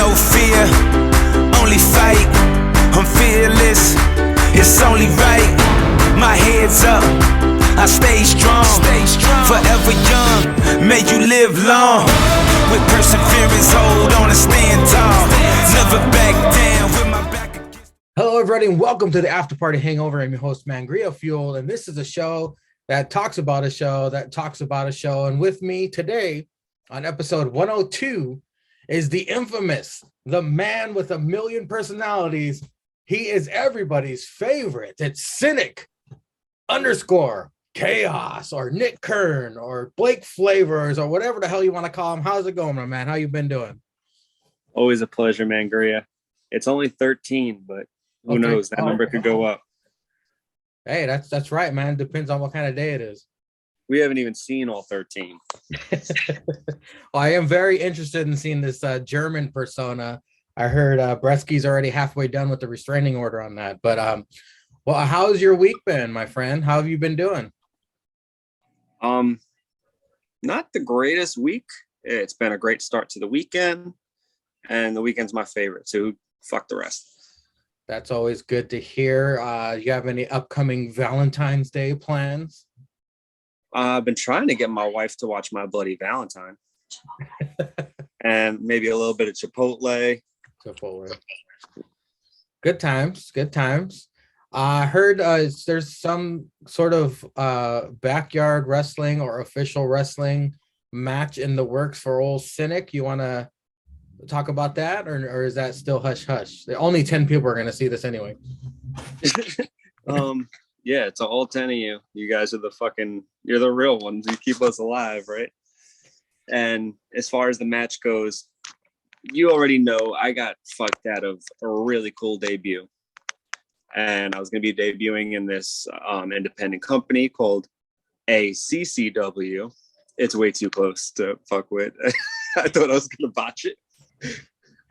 no fear, only fight. I'm fearless, it's only right. My head's up, I stay strong, forever young, may you live long. With perseverance, hold on and stand tall. Never back down with my back against. Hello, everybody, and welcome to the After Party Hangover. I'm your host, Mangria Fuel, and this is a show that talks about a show that talks about a show. And with me today on episode 102 is the infamous, the man with a million personalities. He is everybody's favorite. It's Sinnick _ Chaos, or Nick Kern, or Blake Flavors, or whatever the hell you want to call him. How's it going, my man? How you been doing? Always a pleasure, Mangria. It's only 13, but who knows? That number could go up. Hey, that's right, man. Depends on what kind of day it is. We haven't even seen all 13. Well, I am very interested in seeing this German persona. I heard Bresky's already halfway done with the restraining order on that. But well, how's your week been, my friend? How have you been doing? Not the greatest week. It's been a great start to the weekend, and the weekend's my favorite. So fuck the rest. That's always good to hear. You have any upcoming Valentine's Day plans? I've been trying to get my wife to watch My Bloody Valentine. And maybe a little bit of Chipotle. Good times, good times. I heard there's some sort of backyard wrestling or official wrestling match in the works for old Sinnick. You want to talk about that, or is that still hush hush? Only 10 people are going to see this anyway. Yeah, it's all 10 of you. You guys are you're the real ones. You keep us alive, right? And as far as the match goes, you already know I got fucked out of a really cool debut. And I was going to be debuting in this independent company called ACCW. It's way too close to fuck with. I thought I was going to botch it.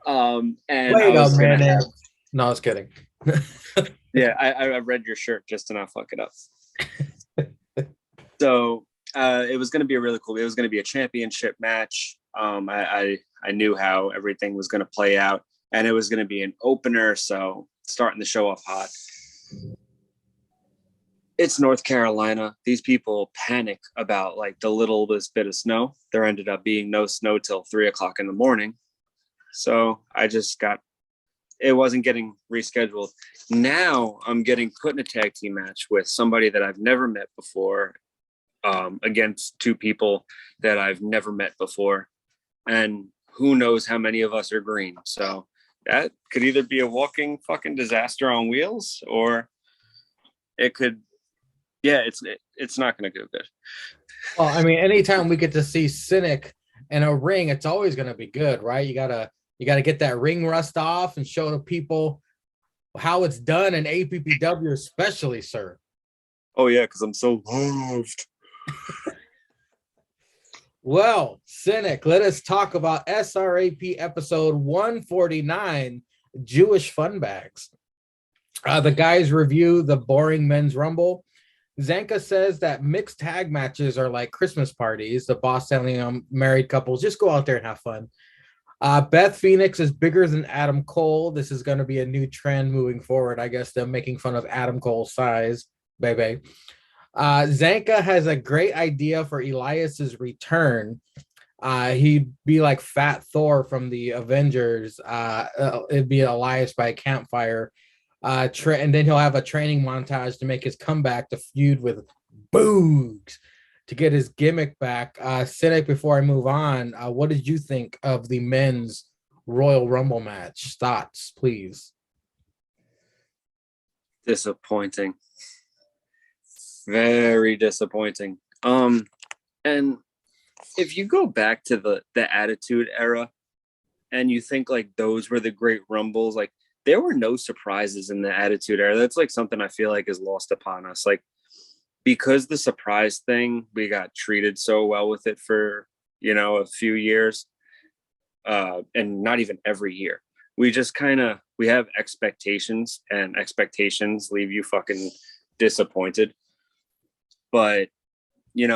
And wait a minute. No, I was kidding. Yeah, I read your shirt just to not fuck it up. So it was going to be it was going to be a championship match. I knew how everything was going to play out, and it was going to be an opener. So starting the show off hot. It's North Carolina. These people panic about like the littlest bit of snow. There ended up being no snow till 3:00 in the morning. So it wasn't getting rescheduled. Now I'm getting put in a tag team match with somebody that I've never met before, against two people that I've never met before. And who knows how many of us are green. So that could either be a walking fucking disaster on wheels, or it could, it's not going to go good. Well, I mean, anytime we get to see Sinnick in a ring, it's always going to be good, right? You gotta get that ring rust off and show the people how it's done in APPW, especially, sir. Oh yeah, because I'm so loved. Well, Sinnick, let us talk about SRAP episode 149, Jewish Funbags. The guys review the boring men's rumble. Zanka says that mixed tag matches are like Christmas parties. The boss telling married couples, just go out there and have fun. Beth Phoenix is bigger than Adam Cole. This is going to be a new trend moving forward. I guess they're making fun of Adam Cole's size, baby. Zanka has a great idea for Elias's return. He'd be like Fat Thor from the Avengers. It'd be Elias by a campfire. And then he'll have a training montage to make his comeback to feud with Boogs to get his gimmick back. Sinnick, before I move on, what did you think of the men's Royal Rumble match? Thoughts, please. Disappointing. Very disappointing. And if you go back to the Attitude Era and you think like those were the great rumbles, like there were no surprises in the Attitude Era. That's like something I feel like is lost upon us. Like, because the surprise thing, we got treated so well with it for, a few years, and not even every year. We just we have expectations, and expectations leave you fucking disappointed. But, you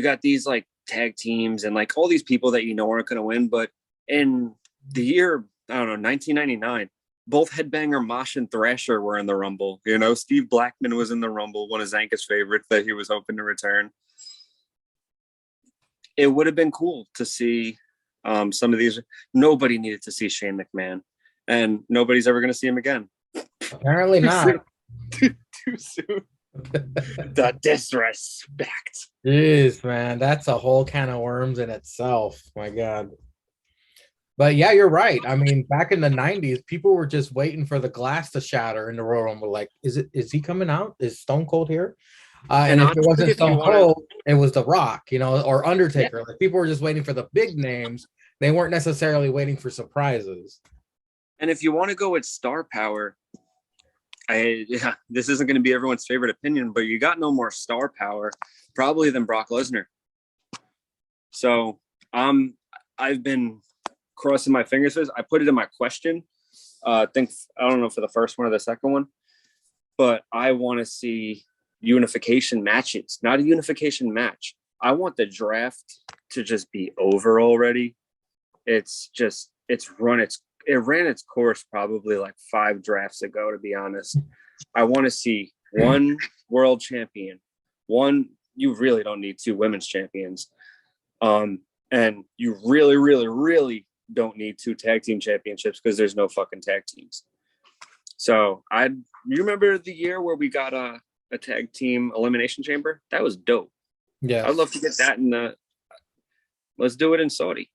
got these like tag teams and like all these people that aren't going to win, but in the year, I don't know, 1999, both Headbanger Mosh and Thrasher were in the Rumble. You know, Steve Blackman was in the Rumble, one of Zanka's favorites that he was hoping to return. It would have been cool to see some of these. Nobody needed to see Shane McMahon, and nobody's ever going to see him again. Apparently not. Too soon. The disrespect. Jeez, man, that's a whole can of worms in itself. My God. But yeah, you're right. I mean, back in the 90s, people were just waiting for the glass to shatter in the Royal Rumble. Like, is he coming out? Is Stone Cold here? And if honestly, it wasn't if you Stone wanna- Cold, it was The Rock, you know, or Undertaker. Like, people were just waiting for the big names. They weren't necessarily waiting for surprises. And if you want to go with star power, this isn't going to be everyone's favorite opinion, but you got no more star power probably than Brock Lesnar. So I've been crossing my fingers for this. I put it in my question. I don't know for the first one or the second one, but I want to see unification matches, not a unification match. I want the draft to just be over already. It ran its course probably like 5 drafts ago, to be honest. I want to see one world champion. You really don't need 2 women's champions. And you really, really, really don't need 2 tag team championships because there's no fucking tag teams. So you remember the year where we got a tag team elimination chamber? That was dope. Yeah, I'd love to get that let's do it in Saudi.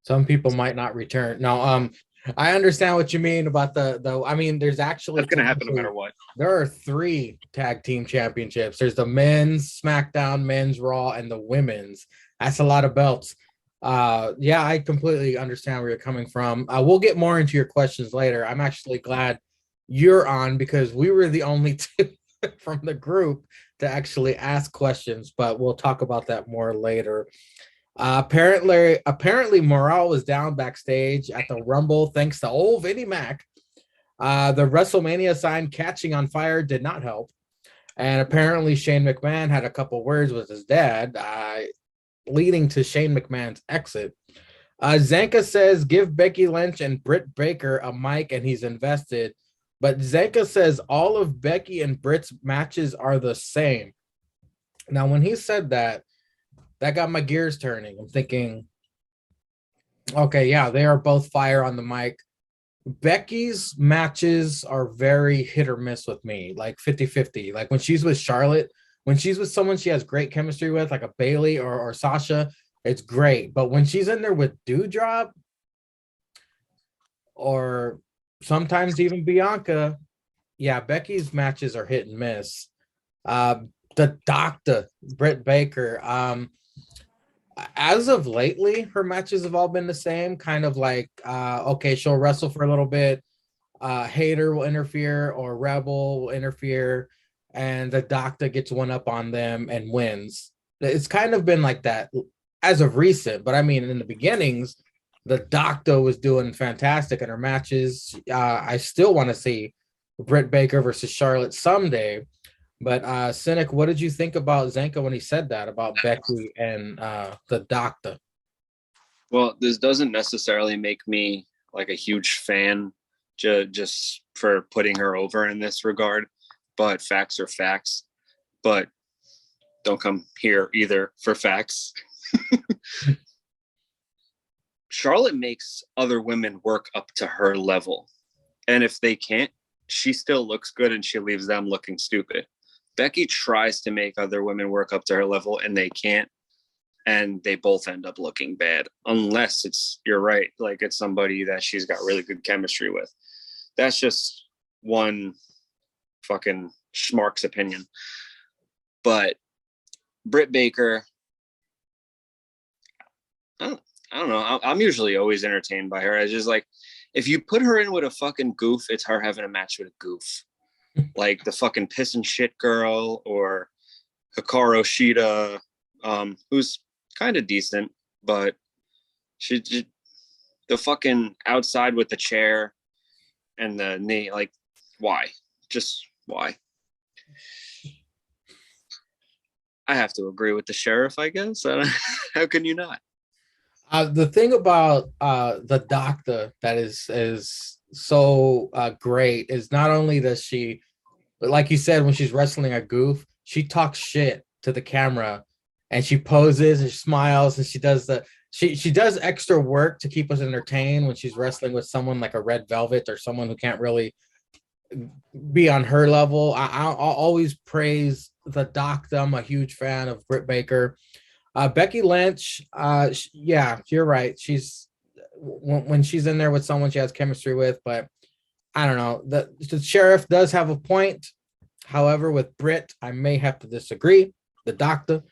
some people might not return. No, I understand what you mean about the. I mean, there's actually That's gonna happen no matter what. There are 3 tag team championships. There's the men's SmackDown, men's Raw, and the women's. That's a lot of belts. Yeah, I completely understand where you're coming from. We'll get more into your questions later. I'm actually glad you're on because we were the only 2 from the group to actually ask questions, but we'll talk about that more later. Apparently morale was down backstage at the Rumble thanks to old Vinnie Mac. The WrestleMania sign catching on fire did not help. And apparently Shane McMahon had a couple words with his dad, leading to Shane McMahon's exit. Zanka says, give Becky Lynch and Britt Baker a mic and he's invested. But Zanka says all of Becky and Britt's matches are the same. Now, when he said that got my gears turning. I'm thinking, okay, yeah, they are both fire on the mic. Becky's matches are very hit or miss with me, like 50-50. Like when she's with Charlotte, when she's with someone she has great chemistry with, like a Bailey or Sasha, it's great. But when she's in there with Doudrop or sometimes even Bianca, yeah, Becky's matches are hit and miss. The Doctor, Britt Baker, as of lately, her matches have all been the same, kind of like, okay, she'll wrestle for a little bit. Hater will interfere or Rebel will interfere, and the Doctor gets one up on them and wins. It's kind of been like that as of recent, but I mean, in the beginnings, the Doctor was doing fantastic in her matches. I still want to see Britt Baker versus Charlotte someday. But Sinnick, what did you think about Zanka when he said that about Becky and the Doctor? Well, this doesn't necessarily make me like a huge fan just for putting her over in this regard, but facts are facts. But don't come here either for facts. Charlotte makes other women work up to her level. And if they can't, she still looks good and she leaves them looking stupid. Becky tries to make other women work up to her level and they can't. And they both end up looking bad. Unless you're right, like it's somebody that she's got really good chemistry with. That's just one fucking schmark's opinion. But Britt Baker, I don't know. I'm usually always entertained by her. I just like, if you put her in with a fucking goof, it's her having a match with a goof. Like the fucking piss and shit girl or Hikaru Shida, who's kind of decent, but the fucking outside with the chair and the knee, like, why? Just why? I have to agree with the sheriff, I guess. How can you not? The thing about the doctor that is so great is not only does she, but like you said, when she's wrestling a goof, she talks shit to the camera, and she poses and she smiles and she does she does extra work to keep us entertained when she's wrestling with someone like a Red Velvet or someone who can't really be on her level. I'll always praise the doctor. I'm a huge fan of Britt Baker. Becky Lynch, yeah, you're right. She's when she's in there with someone she has chemistry with, but I don't know. The sheriff does have a point. However, with Britt, I may have to disagree. The doctor,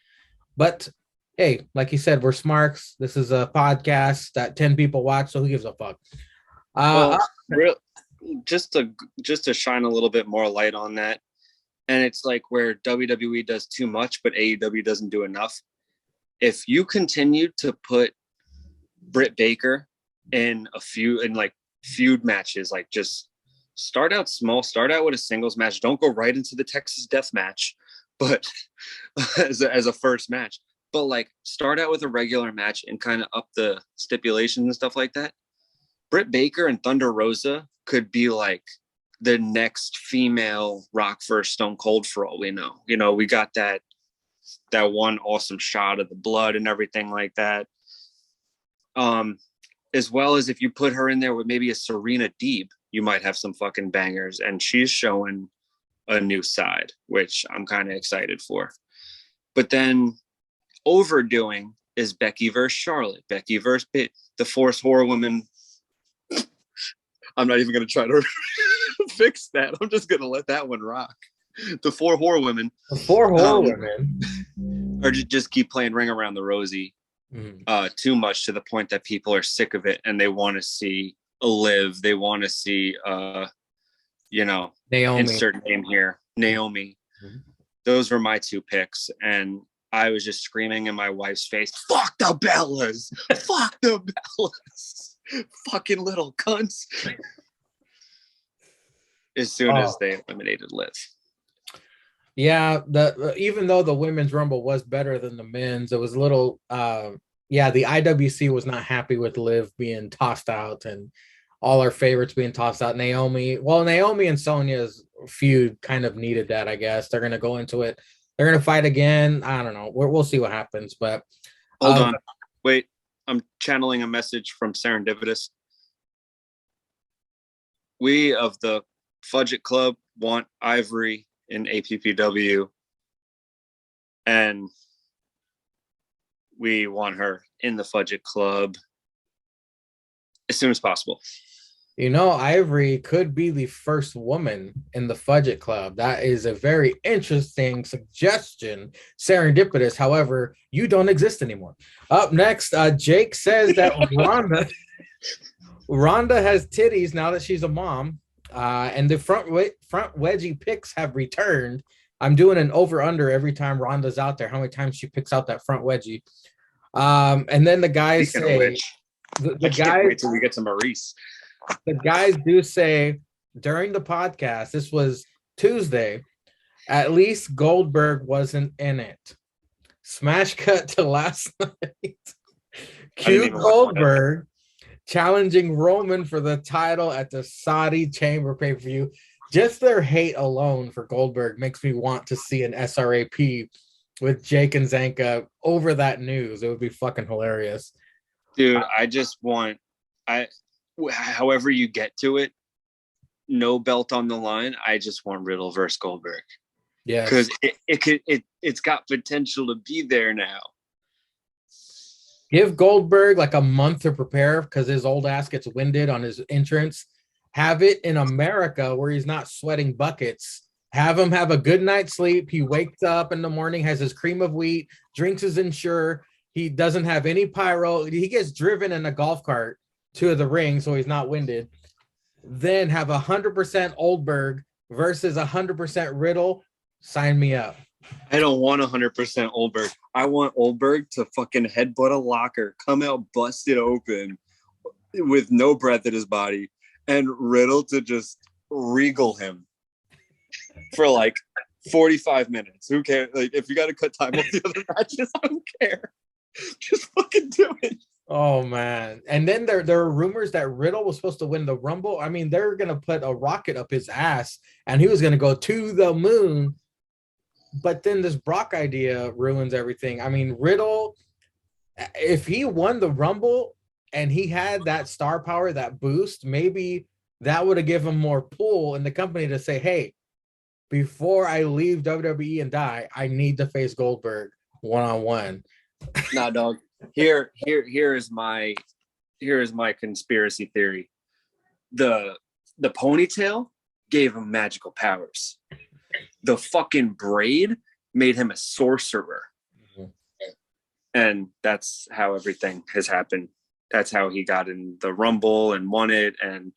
but hey, like you said, we're smarks. This is a podcast that 10 people watch, so who gives a fuck? Well, real, just to shine a little bit more light on that, and it's like where WWE does too much, but AEW doesn't do enough. If you continue to put Britt Baker in feud matches, like just start out small, start out with a singles match. Don't go right into the Texas Death Match, but as a first match. But like start out with a regular match and kind of up the stipulations and stuff like that. Britt Baker and Thunder Rosa could be like the next female Rock versus Stone Cold for all we know. You know, we got that one awesome shot of the blood and everything like that. As well as if you put her in there with maybe a Serena Deeb, you might have some fucking bangers. And she's showing a new side, which I'm kind of excited for. But then overdoing is Becky versus Charlotte. Becky versus the Force Horrorwoman. I'm not even going to try to fix that. I'm just going to let that one rock. The four Horrorwomen. The four Horrorwomen. Or just keep playing Ring Around the Rosie too much to the point that people are sick of it and they want to see Liv. They want to see, Naomi. Insert name here. Naomi. Mm-hmm. Those were my two picks. And I was just screaming in my wife's face, fuck the Bellas. Fuck the Bellas. Fucking little cunts. As soon as they eliminated Liv. Yeah, even though the women's rumble was better than the men's, it was a little the IWC was not happy with Liv being tossed out and all our favorites being tossed out. Naomi and Sonya's feud kind of needed that, I guess. They're gonna go into it. They're gonna fight again. I don't know. We'll see what happens. But hold on, wait. I'm channeling a message from Serendipitous. We of the Fudget Club want Ivory in APPW, and we want her in the Fudget Club as soon as possible. You know, Ivory could be the first woman in the Fudget Club. That is a very interesting suggestion. Serendipitous. However, you don't exist anymore. Up next, Jake says that Rhonda has titties now that she's a mom. And the front wedgie picks have returned. I'm doing an over-under every time Rhonda's out there, how many times she picks out that front wedgie. And then the guys say... The guys, wait till we get to Maurice. The guys do say during the podcast, this was Tuesday, at least Goldberg wasn't in it. Smash cut to last night. Q Goldberg challenging Roman for the title at the Saudi Chamber pay-per-view. Just their hate alone for Goldberg makes me want to see an SRAP with Jake and Zanka over that news. It would be fucking hilarious. Dude, I just want, however you get to it, no belt on the line. I just want Riddle versus Goldberg. Yeah, because it's got potential to be there now. Give Goldberg like a month to prepare because his old ass gets winded on his entrance. Have it in America where he's not sweating buckets. Have him have a good night's sleep. He wakes up in the morning, has his cream of wheat, drinks his Ensure. He doesn't have any pyro. He gets driven in a golf cart to the ring so he's not winded. Then have 100% Oldberg versus 100% Riddle. Sign me up. I don't want 100% Oldberg. I want Oldberg to fucking headbutt a locker, come out busted open with no breath in his body, and Riddle to just regal him for like 45 minutes. Who cares? Like, if you got to cut time off the other matches, I don't care. Just fucking do it. Oh man. And then there are rumors that Riddle was supposed to win the Rumble. I mean, they're gonna put a rocket up his ass and he was gonna go to the moon. But then this Brock idea ruins everything. I mean, Riddle, if he won the Rumble and he had that star power, that boost, maybe that would have given him more pull in the company to say, hey, before I leave WWE and die, I need to face Goldberg one-on-one. Nah, dog. Here is my conspiracy theory. The ponytail gave him magical powers. The fucking braid made him a sorcerer. Mm-hmm. And that's how everything has happened. That's how he got in the Rumble and won it and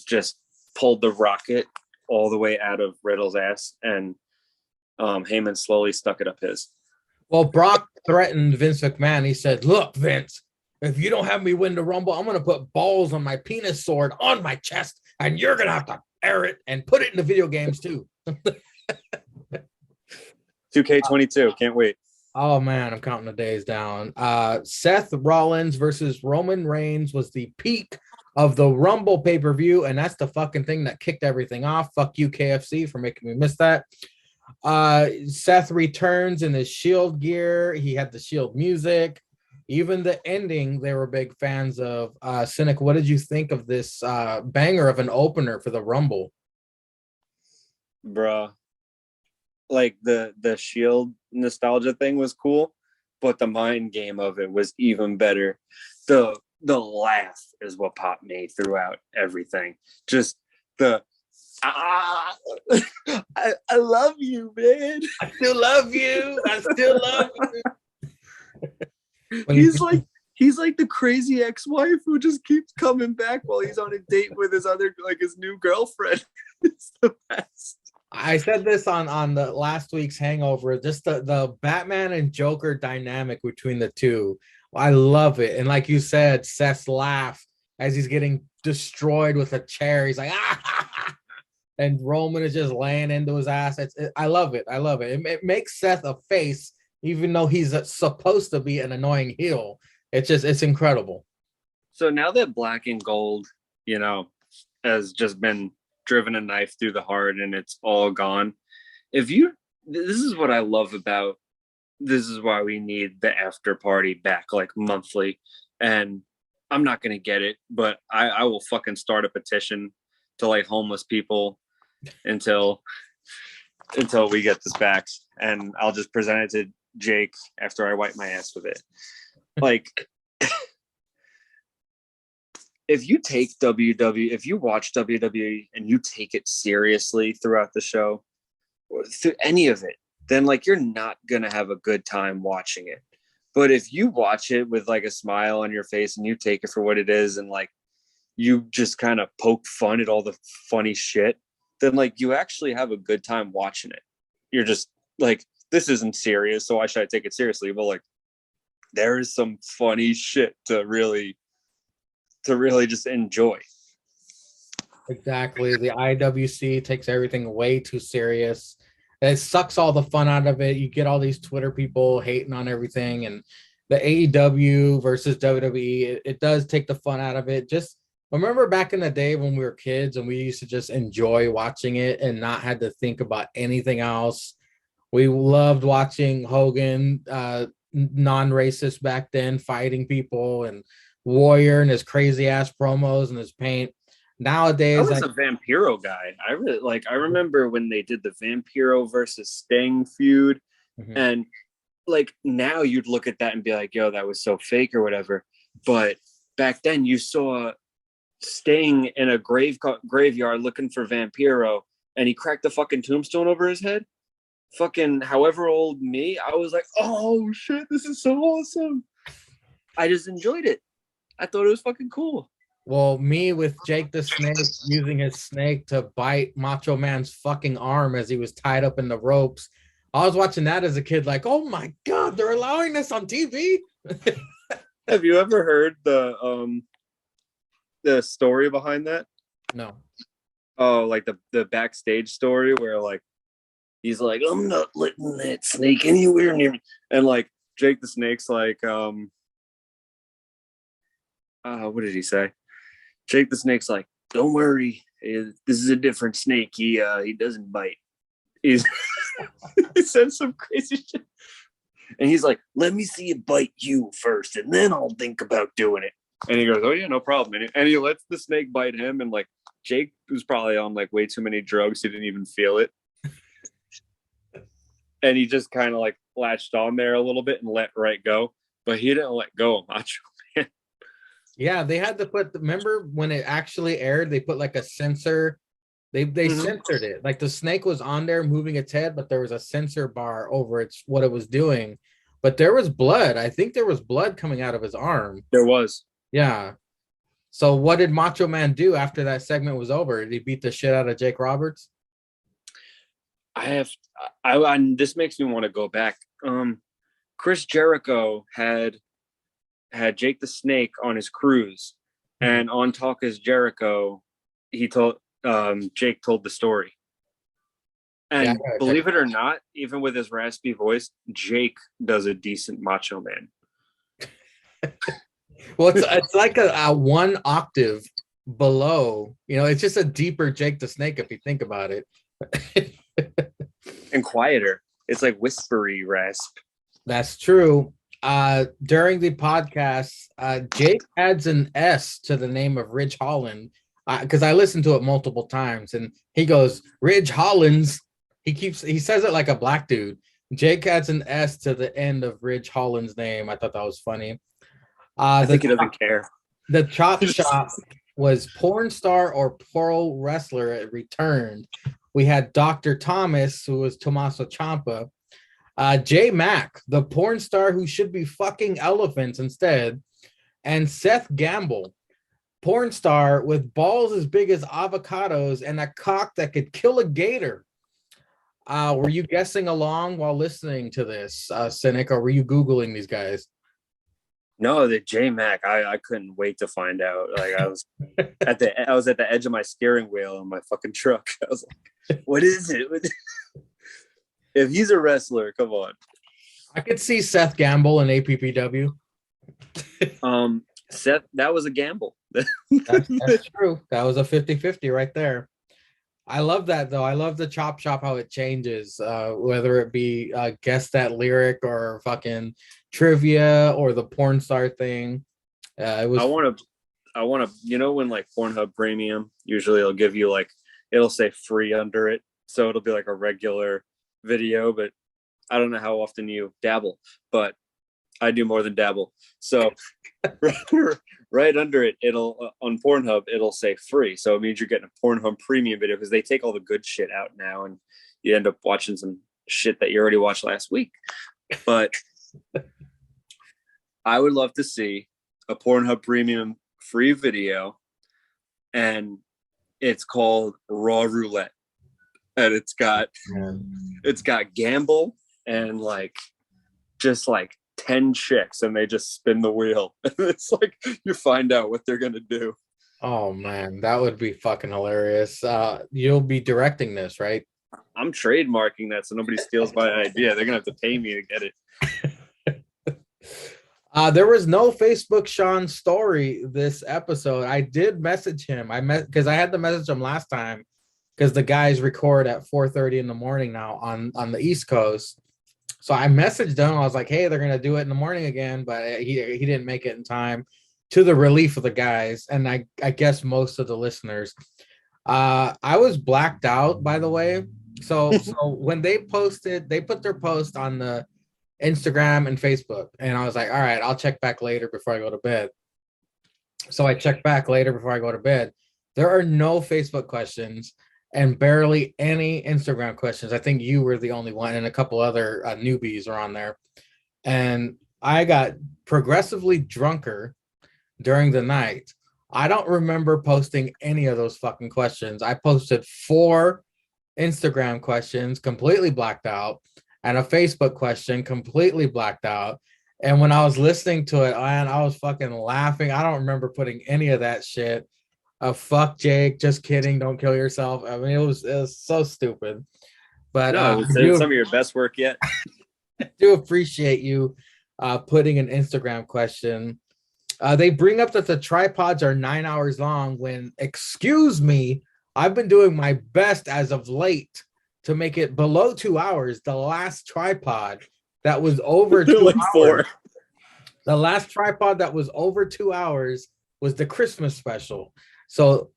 just pulled the rocket all the way out of Riddle's ass, and Heyman slowly stuck it up his. Well, Brock threatened Vince McMahon. He said, look, Vince, if you don't have me win the Rumble, I'm going to put balls on my penis sword on my chest, and you're going to have to air it and put it in the video games too. 2K22, can't wait. Oh man, I'm counting the days down. Seth Rollins versus Roman Reigns was the peak of the Rumble pay-per-view, and that's the fucking thing that kicked everything off. Fuck you, KFC, for making me miss that. Seth returns in his Shield gear. He had the Shield music. Even the ending, they were big fans of. Sinnick, what did you think of this banger of an opener for the Rumble? Bruh. Like the Shield nostalgia thing was cool, but the mind game of it was even better. The laugh is what popped me throughout everything. Just the I love you, man. I still love you. I still love you. He's like the crazy ex-wife who just keeps coming back while he's on a date with his new girlfriend. It's the best. I said this on the last week's Hangover, just the Batman and Joker dynamic between the two. I love it. And like you said, Seth's laugh as he's getting destroyed with a chair. He's like, ah! And Roman is just laying into his ass. I love it. I love it. It makes Seth a face, even though he's supposed to be an annoying heel. It's incredible. So now that Black and Gold, has just been driven a knife through the heart and it's all gone. This is what I love about, this is why we need the after party back like monthly. And I'm not going to get it, but I will fucking start a petition to like homeless people until we get this back. And I'll just present it to Jake after I wipe my ass with it. Like, if you watch WWE and you take it seriously throughout the show, or through any of it, then like you're not gonna have a good time watching it. But if you watch it with like a smile on your face and you take it for what it is, and like you just kind of poke fun at all the funny shit, then like you actually have a good time watching it. You're just like, this isn't serious, so why should I take it seriously? But like, there is some funny shit to really just enjoy. Exactly. The IWC takes everything way too serious. It sucks all the fun out of it. You get all these Twitter people hating on everything, and the AEW versus WWE, it does take the fun out of it. Just remember back in the day when we were kids and we used to just enjoy watching it and not had to think about anything else. We loved watching Hogan, non-racist back then, fighting people, and Warrior and his crazy ass promos and his paint. Nowadays, I was a Vampiro guy. I remember when they did the Vampiro versus Sting feud, and like now you'd look at that and be like, yo, that was so fake or whatever. But back then you saw Sting in a graveyard looking for Vampiro, and he cracked the fucking tombstone over his head. Fucking however old me, I was like, oh shit, this is so awesome. I just enjoyed it. I thought it was fucking cool. Well, me with Jake the Snake using his snake to bite Macho Man's fucking arm as he was tied up in the ropes. I was watching that as a kid, like, oh my God, they're allowing this on TV. Have you ever heard the story behind that? No. Oh, like the backstage story where like he's like, I'm not letting that snake anywhere near me. And like Jake the Snake's like, what did he say? Jake the Snake's like, don't worry, this is a different snake. He doesn't bite. He's he said some crazy shit, and he's like, let me see it bite you first, and then I'll think about doing it. And he goes, oh yeah, no problem. And he lets the snake bite him, and like Jake was probably on like way too many drugs, he didn't even feel it, and he just kind of like latched on there a little bit and let right go, but he didn't let go of Macho Man. Yeah, they had to put. Remember when it actually aired? They put like a censor. They censored it. Like the snake was on there moving its head, but there was a censor bar over its what it was doing. But there was blood. I think there was blood coming out of his arm. There was. Yeah. So what did Macho Man do after that segment was over? Did he beat the shit out of Jake Roberts? This makes me want to go back. Chris Jericho had Jake the Snake on his cruise, and on Talk is Jericho, he told Jake told the story. And believe it or not, even with his raspy voice, Jake does a decent Macho Man. Well, it's like a one octave below. You know, it's just a deeper Jake the Snake if you think about it. And quieter. It's like whispery rasp. That's true. During the podcast, Jake adds an S to the name of Ridge Holland because I listened to it multiple times, and he goes, Ridge Hollins. He says it like a black dude. Jake adds an S to the end of Ridge Holland's name. I thought that was funny. I think he doesn't care. The Chop Shop was porn star or pro wrestler returned. We had Dr. Thomas, who was Tommaso Ciampa. J Mac, the porn star who should be fucking elephants instead. And Seth Gamble, porn star with balls as big as avocados and a cock that could kill a gator. Were you guessing along while listening to this, Sinnick, or were you Googling these guys? No, the J Mac. I couldn't wait to find out. Like I was at the edge of my steering wheel in my fucking truck. I was like, what is it? If he's a wrestler, come on. I could see Seth Gamble in APPW. Seth, that was a gamble. That's true. That was a 50-50 right there. I love that though. I love the Chop Shop, how it changes, whether it be guess that lyric or fucking trivia or the porn star thing. It was. I want to. You know when like Pornhub Premium, usually it'll give you like it'll say free under it, so it'll be like a regular video. But I don't know how often you dabble, but I do more than dabble. So right under it, it'll on Pornhub, it'll say free. So it means you're getting a Pornhub Premium video because they take all the good shit out now, and you end up watching some shit that you already watched last week. But I would love to see a Pornhub Premium free video, and it's called Raw Roulette, and it's got Gamble and like just like 10 chicks, and they just spin the wheel. It's like you find out what they're gonna do. Oh man, that would be fucking hilarious. You'll be directing this, right? I'm trademarking that so nobody steals my idea. They're gonna have to pay me to get it. There was no Facebook Sean story this episode. I did message him. Because I had to message him last time because the guys record at 4:30 in the morning now on the East Coast. So I messaged him. I was like, hey, they're gonna do it in the morning again, but he didn't make it in time, to the relief of the guys and I guess most of the listeners. I was blacked out, by the way. So when they put their post on the Instagram and Facebook, and I was like, all right, I'll check back later before I go to bed. So I checked back later before I go to bed. There are no Facebook questions and barely any Instagram questions. I think you were the only one, and a couple other newbies are on there. And I got progressively drunker during the night. I don't remember posting any of those fucking questions. I posted 4 Instagram questions completely blacked out, and a Facebook question completely blacked out. And when I was listening to it, man, I was fucking laughing. I don't remember putting any of that shit. Fuck Jake, just kidding, don't kill yourself. I mean, it was so stupid. But no, it's some of your best work yet. I do appreciate you putting an Instagram question. They bring up that the tripods are 9 hours long when, excuse me, I've been doing my best as of late to make it below 2 hours. The last tripod that was over They're 2 like hours. 4. The last tripod that was over 2 hours was the Christmas special. So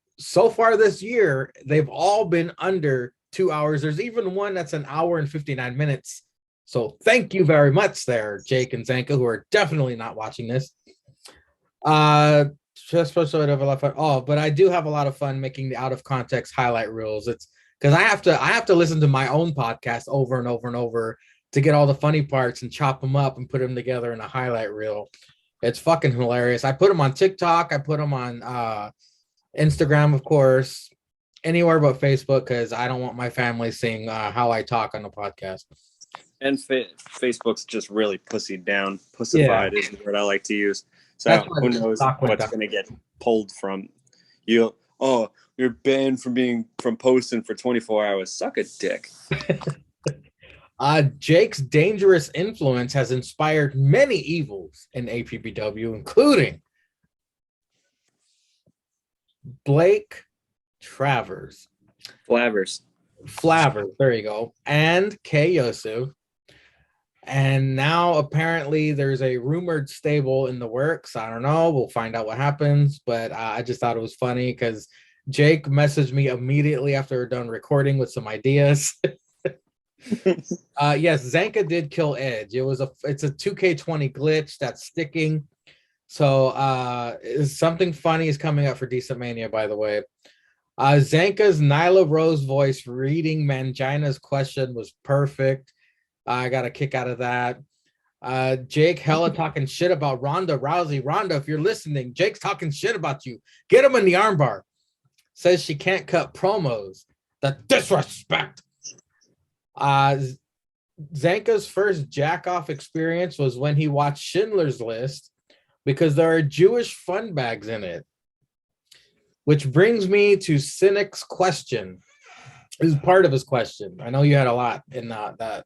far this year, they've all been under 2 hours. There's even one that's an hour and 59 minutes. So thank you very much there, Jake and Zanka, who are definitely not watching this. Just for sort of a lot of fun. Oh, but I do have a lot of fun making the out of context highlight reels. It's because I have to listen to my own podcast over and over and over to get all the funny parts and chop them up and put them together in a highlight reel. It's fucking hilarious. I put them on TikTok. I put them on Instagram, of course, anywhere but Facebook because I don't want my family seeing how I talk on the podcast. And Facebook's just really pussied down. Pussified is the word I like to use. So who knows what's going to get pulled from you? Oh, you're banned from posting for 24 hours. Suck a dick. Jake's dangerous influence has inspired many evils in APPW, including Blake Travers. Flavors. There you go. And Kay Yosef. And now apparently there's a rumored stable in the works. I don't know. We'll find out what happens. But I just thought it was funny because Jake messaged me immediately after we're done recording with some ideas. Yes, Zanka did kill Edge. It's a 2K20 glitch that's sticking. So something funny is coming up for Decent Mania, by the way. Zanka's Nyla Rose voice reading Mangina's question was perfect. I got a kick out of that. Jake hella talking shit about Ronda Rousey. Ronda, if you're listening, Jake's talking shit about you. Get him in the armbar. Says she can't cut promos. The disrespect. Zanka's first jack-off experience was when he watched Schindler's List because there are Jewish fun bags in it. Which brings me to Sinnick's question. This is part of his question. I know you had a lot in that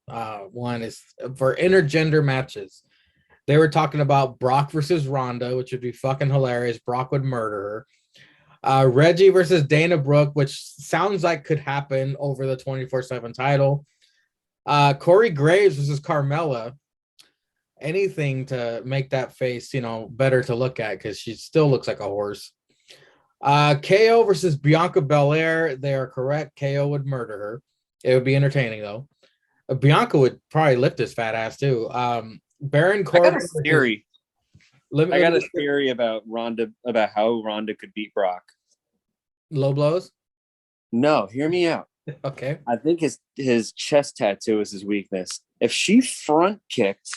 one is for intergender matches. They were talking about Brock versus Ronda, which would be fucking hilarious. Brock would murder her. Reggie versus Dana Brooke, which sounds like could happen over the 24/7 title. Corey Graves versus Carmella. Anything to make that face, better to look at because she still looks like a horse. KO versus Bianca Belair. They are correct. KO would murder her. It would be entertaining though. Bianca would probably lift his fat ass too. Baron Corbin. I got a theory. I got a theory about Ronda, about how Ronda could beat Brock. Low blows? No, hear me out. Okay. I think his chest tattoo is his weakness. If she front kicked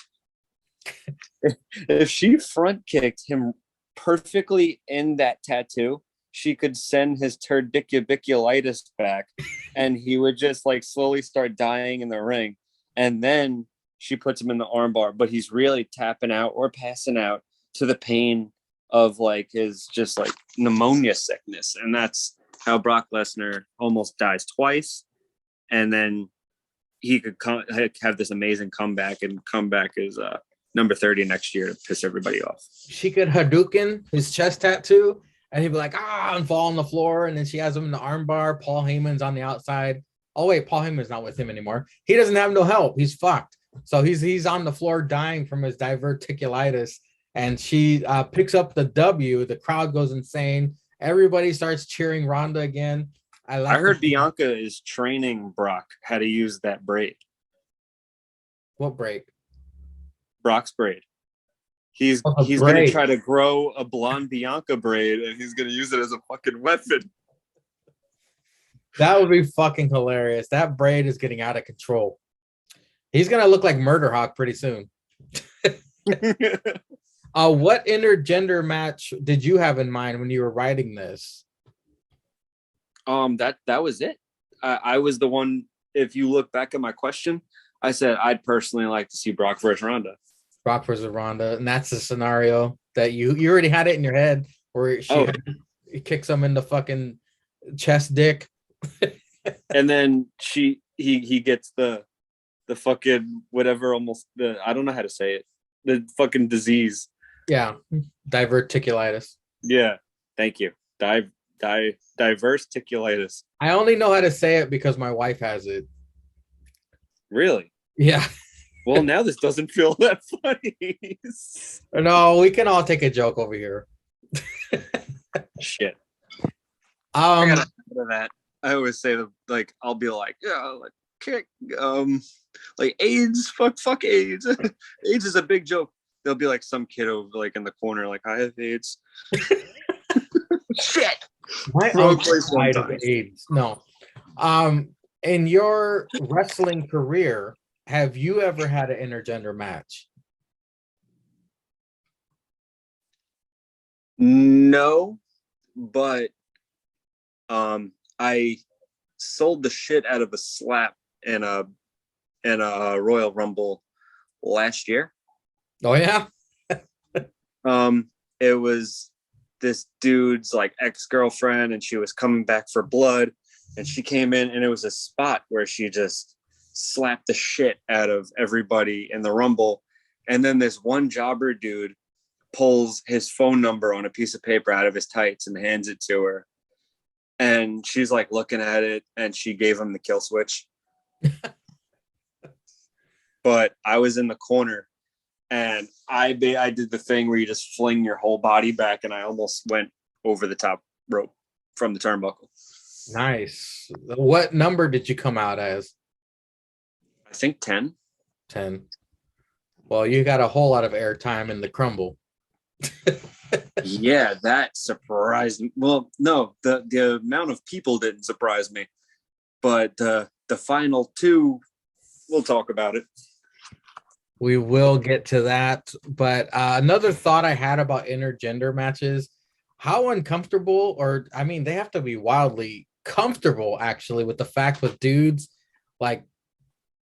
him perfectly in that tattoo, she could send his turdiculitis back and he would just like slowly start dying in the ring. And then she puts him in the armbar, but he's really tapping out or passing out to the pain of like his just like pneumonia sickness. And that's how Brock Lesnar almost dies twice. And then he could have this amazing comeback, and comeback is number 30 next year to piss everybody off. She could Hadouken his chest tattoo, and he'd be like, and fall on the floor. And then she has him in the armbar. Paul Heyman's on the outside. Oh, wait, Paul Heyman's not with him anymore. He doesn't have no help. He's fucked. So he's on the floor dying from his diverticulitis. And she picks up the W. The crowd goes insane. Everybody starts cheering Ronda again. I heard Bianca is training Brock how to use that braid. What braid? Brock's braid. He's going to try to grow a blonde Bianca braid, and he's going to use it as a fucking weapon. That would be fucking hilarious. That braid is getting out of control. He's going to look like Murder Hawk pretty soon. What intergender match did you have in mind when you were writing this? That was it. I was the one. If you look back at my question, I said I'd personally like to see Brock versus Ronda. Brock versus Ronda, and that's the scenario that you already had it in your head where she kicks him in the fucking chest dick, and then he gets the fucking whatever, almost I don't know how to say it, the fucking disease Yeah, diverticulitis. Yeah, thank you. Diverticulitis. I only know how to say it because my wife has it. Really? Yeah. Well, now this doesn't feel that funny. No, we can all take a joke over here. Shit. I Um, gotta think of that. I always say like I'll be like, yeah, like kick, like AIDS, fuck AIDS. AIDS is a big joke. There'll be like some kid over like in the corner, like I have AIDS. Shit. my Wrong uncle place, wrong died of time. AIDS. No. In your wrestling career, have you ever had an intergender match? No, but I sold the shit out of a slap in a Royal Rumble last year. Oh yeah. It was this dude's like ex-girlfriend, and she was coming back for blood, and she came in, and it was a spot where she just slapped the shit out of everybody in the Rumble. And then this one jobber dude pulls his phone number on a piece of paper out of his tights and hands it to her. And she's like looking at it, and she gave him the kill switch. But I was in the corner, and I did the thing where you just fling your whole body back, and I almost went over the top rope from the turnbuckle. Nice. What number did you come out as? I think 10. 10. Well, you got a whole lot of airtime in the crumble. Yeah, that surprised me. Well, no, the amount of people didn't surprise me, but the final two, we'll talk about it. We will get to that. But another thought I had about intergender matches, how uncomfortable, or I mean, they have to be wildly comfortable actually with the fact with dudes like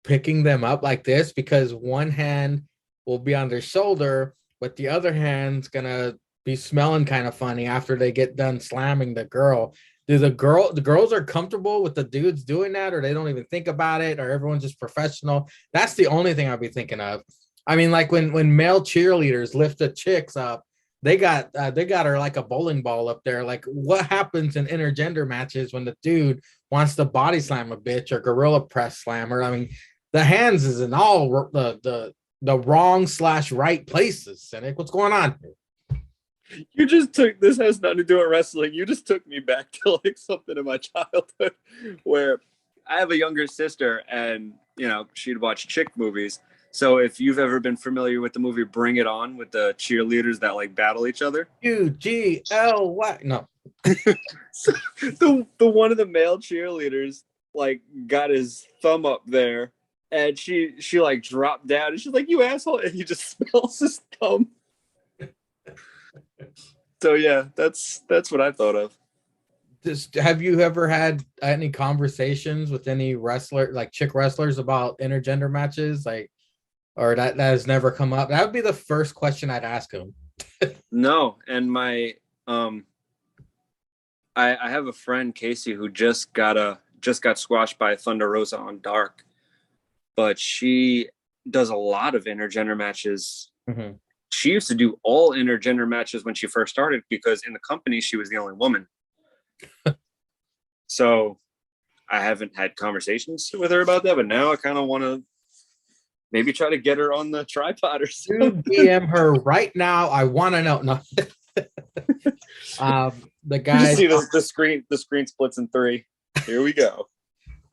picking them up like this, because one hand will be on their shoulder, but the other hand's gonna be smelling kind of funny after they get done slamming the girl. Do the girls are comfortable with the dudes doing that, or they don't even think about it, or everyone's just professional? That's the only thing I'll be thinking of. I mean, like when male cheerleaders lift the chicks up, they got her like a bowling ball up there. Like, what happens in intergender matches when the dude wants to body slam a bitch or gorilla press slam her? I mean, the hands is in all the wrong / right places. Sinnick, what's going on here? You just took, this has nothing to do with wrestling. You just took me back to like something in my childhood where I have a younger sister, and she'd watch chick movies. So if you've ever been familiar with the movie Bring It On, with the cheerleaders that like battle each other, UGLY. No. So the one of the male cheerleaders like got his thumb up there, and she like dropped down, and she's like, "You asshole!" And he just smells his thumb. So yeah, that's what I thought of. Have you ever had any conversations with any wrestler, like chick wrestlers, about intergender matches, like, or that has never come up? That would be the first question I'd ask them. No, and my I have a friend, Casey, who just got squashed by Thunder Rosa on Dark, but she does a lot of intergender matches. Mm-hmm. She used to do all intergender matches when she first started, because in the company she was the only woman. So I haven't had conversations with her about that, but now I kind of want to maybe try to get her on the tripod or something. You DM her right now. I want to know. No. The guy, see the screen splits in 3. Here we go.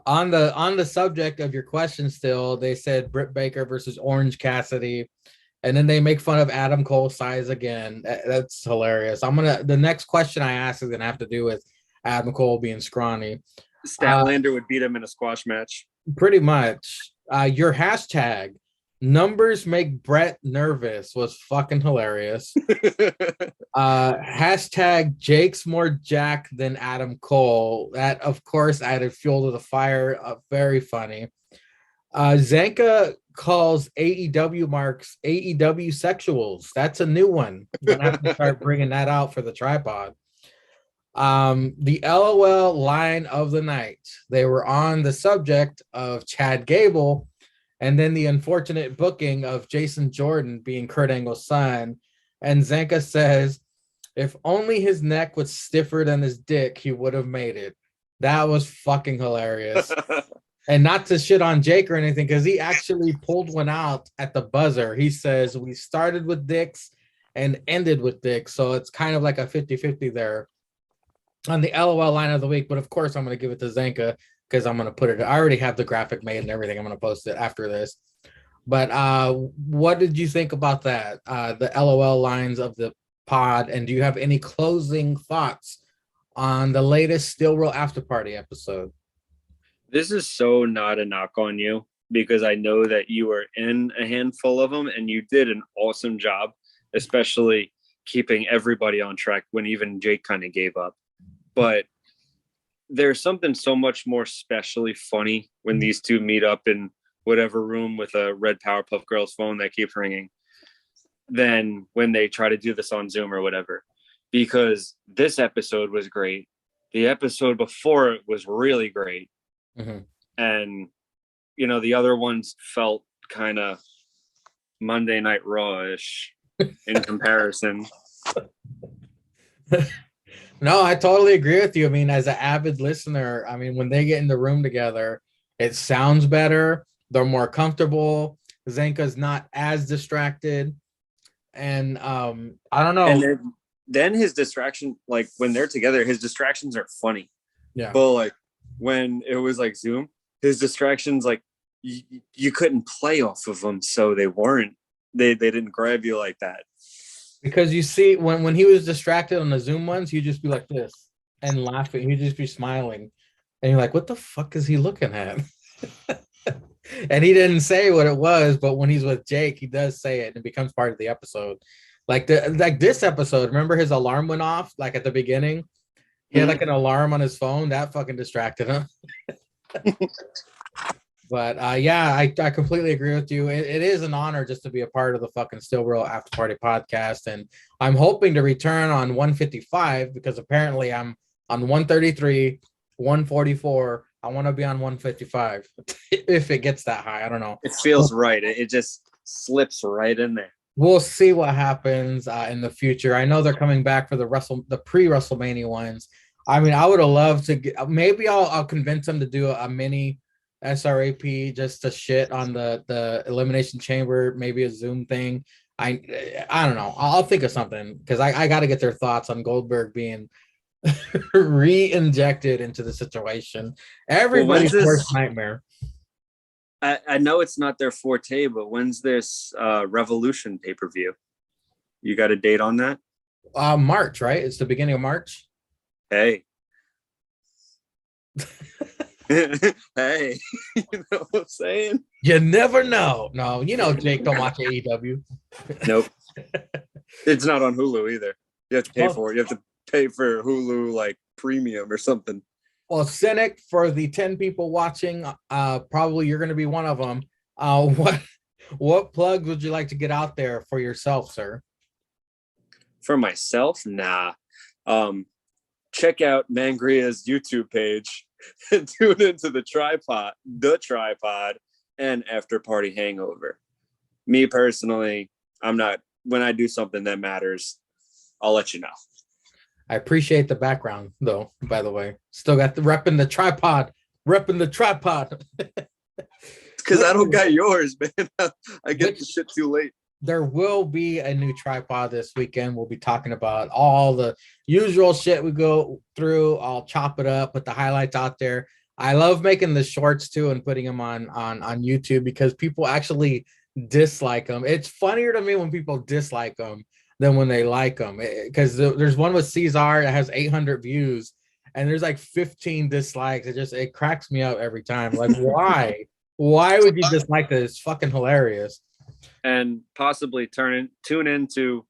On the subject of your question, still, they said Britt Baker versus Orange Cassidy, and then they make fun of Adam Cole's size again. That's hilarious. The next question I ask is gonna have to do with Adam Cole being scrawny. Statlander would beat him in a squash match. Pretty much. Your hashtag, numbers make Brett nervous, was fucking hilarious. Hashtag Jake's more Jack than Adam Cole. That, of course, added fuel to the fire. Very funny. Zanka calls AEW marks AEW sexuals. That's a new one. We're gonna have to start bringing that out for the tripod. The LOL line of the night. They were on the subject of Chad Gable, and then the unfortunate booking of Jason Jordan being Kurt Angle's son. And Zanka says, if only his neck was stiffer than his dick, he would have made it. That was fucking hilarious. And not to shit on Jake or anything, because he actually pulled one out at the buzzer. He says, we started with dicks and ended with dicks. So it's kind of like a 50-50 there on the LOL line of the week. But of course, I'm going to give it to Zanka because I'm going to put it. I already have the graphic made and everything. I'm going to post it after this. But what did you think about that? The LOL lines of the pod, and do you have any closing thoughts on the latest Still Real After Party episode? This is so not a knock on you, because I know that you were in a handful of them and you did an awesome job, especially keeping everybody on track when even Jake kind of gave up. But there's something so much more specially funny when these two meet up in whatever room with a red Powerpuff Girls phone that keeps ringing than when they try to do this on Zoom or whatever. Because this episode was great. The episode before it was really great. Mm-hmm. And, you know, the other ones felt kind of Monday Night Raw-ish in comparison. No, I totally agree with you. I mean, as an avid listener, I mean, when they get in the room together, it sounds better. They're more comfortable. Zanka's not as distracted. And I don't know. And then his distraction, like when they're together, his distractions are funny. Yeah. But like when it was like Zoom, his distractions, like you couldn't play off of them. So they didn't grab you like that. Because you see, when he was distracted on the Zoom ones, he'd just be like this and laughing. He'd just be smiling. And you're like, what the fuck is he looking at? And he didn't say what it was, but when he's with Jake, he does say it and it becomes part of the episode. Like this episode, remember his alarm went off like at the beginning? He had like an alarm on his phone. That fucking distracted him. But yeah, I completely agree with you. It is an honor just to be a part of the fucking Still Real After Party podcast. And I'm hoping to return on 155 because apparently I'm on 133, 144. I want to be on 155 if it gets that high. I don't know. It feels right. It just slips right in there. We'll see what happens in the future. I know they're coming back for the pre-WrestleMania ones. I mean, I would have loved to maybe I'll convince them to do a mini SRAP just to shit on the Elimination Chamber, maybe a Zoom thing. I don't know. I'll think of something because I got to get their thoughts on Goldberg being re-injected into the situation. Everybody's worst nightmare. I know it's not their forte, but when's this Revolution pay-per-view? You got a date on that? March, right? It's the beginning of March. Hey. Hey, you know what I'm saying? You never know. No, you know Jake don't watch AEW. Nope. It's not on Hulu either. You have to pay for it. You have to pay for Hulu like premium or something. Well, Sinnick, for the 10 people watching, probably you're going to be one of them. What plugs would you like to get out there for yourself, sir? For myself? Nah. Check out Mangria's YouTube page and tune into the tripod, and After Party Hangover. Me personally, when I do something that matters, I'll let you know. I appreciate the background, though, by the way. Still got the repping the tripod. Because I don't got yours, man. I get the shit too late. There will be a new tripod this weekend. We'll be talking about all the usual shit we go through. I'll chop it up, put the highlights out there. I love making the shorts too and putting them on YouTube because people actually dislike them. It's funnier to me when people dislike them than when they like them. Because there's one with Cesar that has 800 views and there's like 15 dislikes. It cracks me up every time. Like, why? Why would you dislike this? It's fucking hilarious. And possibly tune into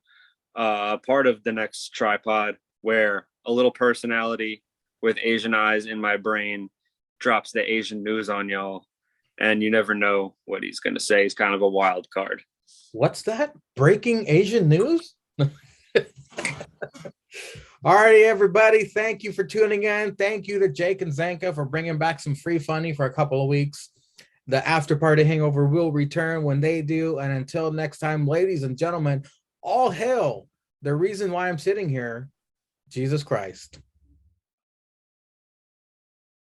part of the next tripod where a little personality with Asian eyes in my brain drops the Asian news on y'all, and you never know what he's going to say. He's kind of a wild card. What's that? Breaking Asian news? Alrighty, everybody. Thank you for tuning in. Thank you to Jake and Zanka for bringing back some free funny for a couple of weeks. The After Party Hangover will return when they do. And until next time, ladies and gentlemen, all hail the reason why I'm sitting here, Jesus Christ.